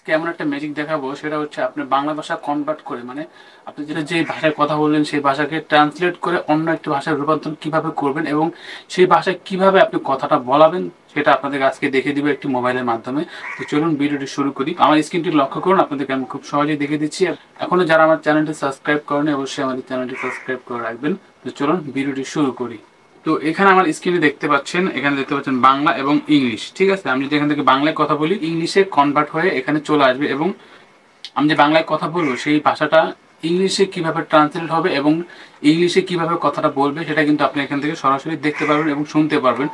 আজকে এমন একটা ম্যাজিক দেখাবো, সেটা হচ্ছে আপনি বাংলা ভাষা কনভার্ট করে, মানে আপনি যেটা যে ভাষায় কথা বললেন সেই ভাষাকে ট্রান্সলেট করে অন্য একটি ভাষায় রূপান্তর কিভাবে করবেন এবং সেই ভাষায় কিভাবে আপনি কথাটা বলাবেন সেটা আপনাদেরকে আজকে দেখে দিব একটি মোবাইলের মাধ্যমে। তো চলুন ভিডিওটি শুরু করি। আমার স্ক্রিনটি লক্ষ্য করুন, আপনাদেরকে আমি খুব সহজেই দেখে দিচ্ছি। এখনো যারা আমার চ্যানেলটি সাবস্ক্রাইব করেন অবশ্যই আমাদের চ্যানেলটি সাবস্ক্রাইব করে রাখবেন। তো চলুন ভিডিওটি শুরু করি। তো এখানে আমার স্ক্রিনে দেখতে পাচ্ছেন, এখানে দেখতে পাচ্ছেন বাংলা এবং ইংলিশ। ঠিক আছে, আমি যদি এখান থেকে বাংলায় কথা বলি ইংলিশে কনভার্ট হয়ে এখানে চলে আসবে এবং আমি যে বাংলায় কথা বলবো সেই ভাষাটা ইংলিশে কিভাবে ট্রান্সলেট হবে এবং ইংলিশে কিভাবে কথাটা বলবে সেটা কিন্তু আপনি এখান থেকে সরাসরি দেখতে পারবেন এবং শুনতে পারবেন।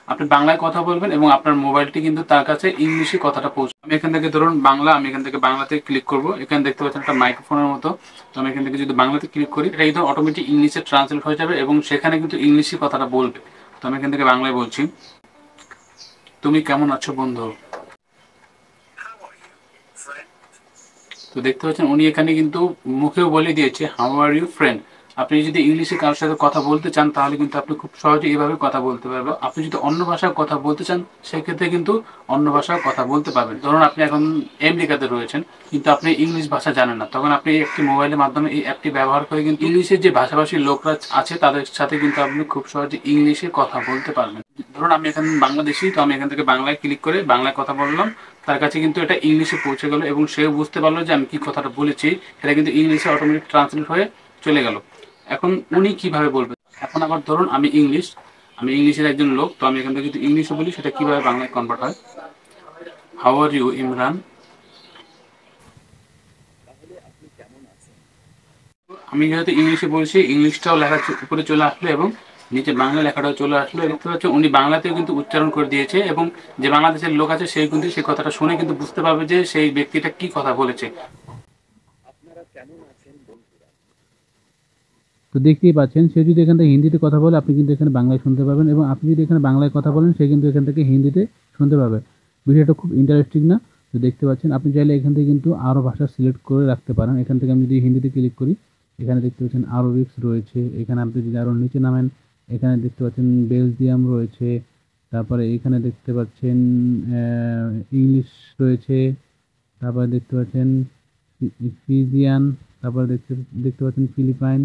আপনি বাংলায় কথা বলবেন এবং আপনার মোবাইলটি কিন্তু তার কাছে ইংলিশে কথাটা পৌঁছবে। আমি এখান থেকে ধরুন বাংলা, আমি এখান থেকে বাংলাতে ক্লিক করব। এখানে দেখতে পাচ্ছেন একটা মাইক্রোফোনের মতো। তো আমি এখান থেকে যদি বাংলাতে ক্লিক করি এটা কিন্তু অটোমেটিক ইংলিশে ট্রান্সলেট হয়ে যাবে এবং সেখানে কিন্তু ইংলিশে কথাটা বলবে। তো আমি এখান থেকে বাংলায় বলছি, তুমি কেমন আছো বন্ধু। তো দেখতে পাচ্ছেন উনি এখানে কিন্তু মুখেও বলে দিয়েছে হাউ আর ইউ ফ্রেন্ড। আপনি যদি ইংলিশে কারোর সাথে কথা বলতে চান তাহলে কিন্তু আপনি খুব সহজে এইভাবে কথা বলতে পারবেন। আপনি যদি অন্য ভাষায় কথা বলতে চান সেক্ষেত্রে কিন্তু অন্য ভাষায় কথা বলতে পারবেন। ধরুন আপনি এখন আমেরিকাতে রয়েছেন কিন্তু আপনি ইংলিশ ভাষা জানেন না, তখন আপনি একটি মোবাইলের মাধ্যমে এই অ্যাপটি ব্যবহার করে কিন্তু ইংলিশের যে ভাষাভাষী লোকরা আছে তাদের সাথে কিন্তু আপনি খুব সহজে ইংলিশে কথা বলতে পারবেন। ধরুন আমি এখানে বাংলাদেশি, তো আমি এখান থেকে বাংলায় ক্লিক করে বাংলায় কথা বললাম, তার কাছে কিন্তু এটা ইংলিশে পৌঁছে গেল এবং সেও বুঝতে পারলো যে আমি কি কথাটা বলেছি সেটা কিন্তু ইংলিশে অটোমেটিক ট্রান্সলেট হয়ে চলে গেল। এখন উনি কিভাবে বলবেন, এখন আবার ধরুন আমি ইংলিশের একজন লোক, তো আমি এখান থেকে যদি ইংলিশে বলি সেটা কিভাবে বাংলায় কনভার্ট হয়, হাউ আর ইউ ইমরান। আমি যেহেতু ইংলিশে বলছি ইংলিশটাও লেখা উপরে চলে আসলো এবং নিচে বাংলা লেখাটাও চলে আসলো। দেখতে পাচ্ছি উনি বাংলাতেও কিন্তু উচ্চারণ করে দিয়েছে এবং যে বাংলাদেশের লোক আছে সেই কিন্তু সেই কথাটা শুনে কিন্তু বুঝতে পারবে যে সেই ব্যক্তিটা কি কথা বলেছে। তো দেখতেই পাচ্ছেন সে যদি এখান থেকে হিন্দিতে কথা বলে আপনি কিন্তু এখানে বাংলায় শুনতে পাবেন এবং আপনি যদি এখানে বাংলায় কথা বলেন সে কিন্তু এখান থেকে হিন্দিতে শুনতে পাবে। বিষয়টা খুব ইন্টারেস্টিং না? তো দেখতে পাচ্ছেন আপনি চাইলে এখান থেকে কিন্তু আরও ভাষা সিলেক্ট করে রাখতে পারেন। এখান থেকে আমি যদি হিন্দিতে ক্লিক করি এখানে দেখতে পাচ্ছেন আরবিক্স রয়েছে। এখানে আপনি যদি আরও নিচে নামেন এখানে দেখতে পাচ্ছেন বেলজিয়াম রয়েছে, তারপরে এখানে দেখতে পাচ্ছেন ইংলিশ রয়েছে, তারপরে দেখতে পাচ্ছেন ফিজিয়ান, তারপরে দেখতে দেখতে পাচ্ছেন ফিলিপাইন,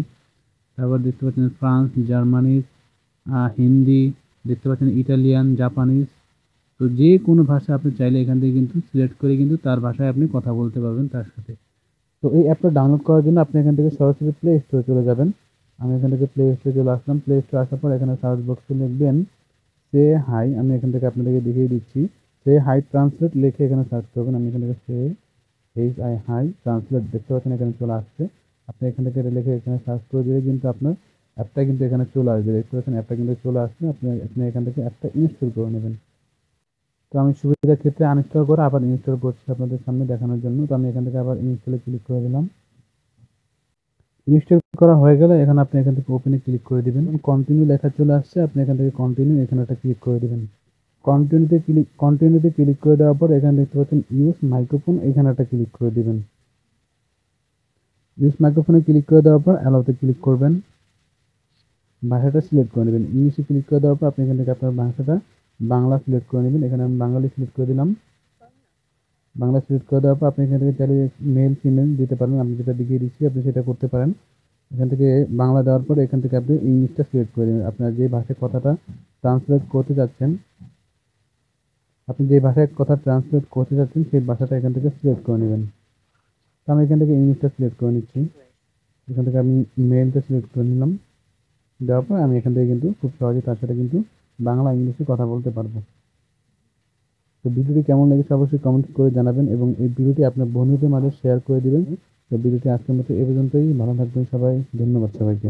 তারপর দেখতে পাচ্ছেন ফ্রান্স, জার্মানি, হিন্দি, দেখতে পাচ্ছেন ইটালিয়ান, জাপানিজ। তো যে কোনো ভাষা আপনি চাইলে এখান থেকে কিন্তু সিলেক্ট করে কিন্তু তার ভাষায় আপনি কথা বলতে পারবেন তার সাথে। তো এই অ্যাপটা ডাউনলোড করার জন্য আপনি এখান থেকে সরাসরি প্লে স্টোরে চলে যাবেন। আমি এখান থেকে প্লে স্টোরে চলে আসলাম। প্লে স্টোরে আসার পর এখানে সার্চ বক্সে লিখবেন সে হাই। আমি এখান থেকে আপনাদেরকে দেখিয়ে দিচ্ছি। সে হাই ট্রান্সলেট লিখে এখানে সার্চ করবেন। আমি এখান থেকে সে এইচ আই হাই ট্রান্সলেট দেখতে পাচ্ছেন এখানে চলে আসছে। আপনি এখান থেকে লিখে এখানে সার্চ করে দিলে কিন্তু আপনার অ্যাপটা কিন্তু এখানে চলে আসবে। দেখতে পাচ্ছেন অ্যাপটা কিন্তু চলে আসছে। আপনি এখান থেকে অ্যাপটা ইনস্টল করে নেবেন। তো আমি সুবিধার ক্ষেত্রে আনইনস্টল করে আবার ইনস্টল করছি আপনাদের সামনে দেখানোর জন্য। তো আমি এখান থেকে আবার ইনস্টলে ক্লিক করে দিলাম। ইনস্টল করা হয়ে গেলে এখানে আপনি এখান থেকে ওপেনে ক্লিক করে দিবেন। কন্টিনিউ লেখা চলে আসছে, আপনি এখান থেকে কন্টিনিউ এখানে একটা ক্লিক করে দিবেন। কন্টিনিউতে ক্লিক করে দেওয়ার পর এখানে দেখতে পাচ্ছেন ইউজ মাইক্রোফোন, এখানে একটা ক্লিক করে দিবেন। ইউজ মাইক্রোফোনে ক্লিক করে দেওয়ার পর অ্যালাউতে ক্লিক করবেন। ভাষাটা সিলেক্ট করে নেবেন। ইংলিশে ক্লিক করে দেওয়ার পর আপনি এখান থেকে আপনার ভাষাটা বাংলা সিলেক্ট করে নেবেন। এখানে আমি বাঙালি সিলেক্ট করে দিলাম। বাংলা সিলেক্ট করে দেওয়ার পর আপনি এখান থেকে চাইলে মেল ফিমেল দিতে পারেন। আমি যেটা দেখিয়ে দিচ্ছি আপনি সেটা করতে পারেন। এখান থেকে বাংলা দেওয়ার পর এখান থেকে আপনি ইংলিশটা সিলেক্ট করে দেবেন। আপনার যে ভাষায় কথাটা ট্রান্সলেট করতে যাচ্ছেন, আপনি যে ভাষায় কথা ট্রান্সলেট করতে যাচ্ছেন সেই ভাষাটা এখান থেকে সিলেক্ট করে নেবেন। তো আমি এখান থেকে ইংলিশটা সিলেক্ট করে নিচ্ছি। এখান থেকে আমি মেলটা সিলেক্ট করে নিলাম। দেওয়ার পর আমি এখান থেকে কিন্তু খুব সহজে তার সাথে কিন্তু বাংলা ইংলিশে কথা বলতে পারবো। তো ভিডিওটি কেমন লেগেছে অবশ্যই কমেন্ট করে জানাবেন এবং এই ভিডিওটি আপনার বন্ধুদের মাঝে শেয়ার করে দিবেন। তো ভিডিওটি আজকের মতো এ পর্যন্তই। ভালো থাকবেন সবাই। ধন্যবাদ সবাইকে।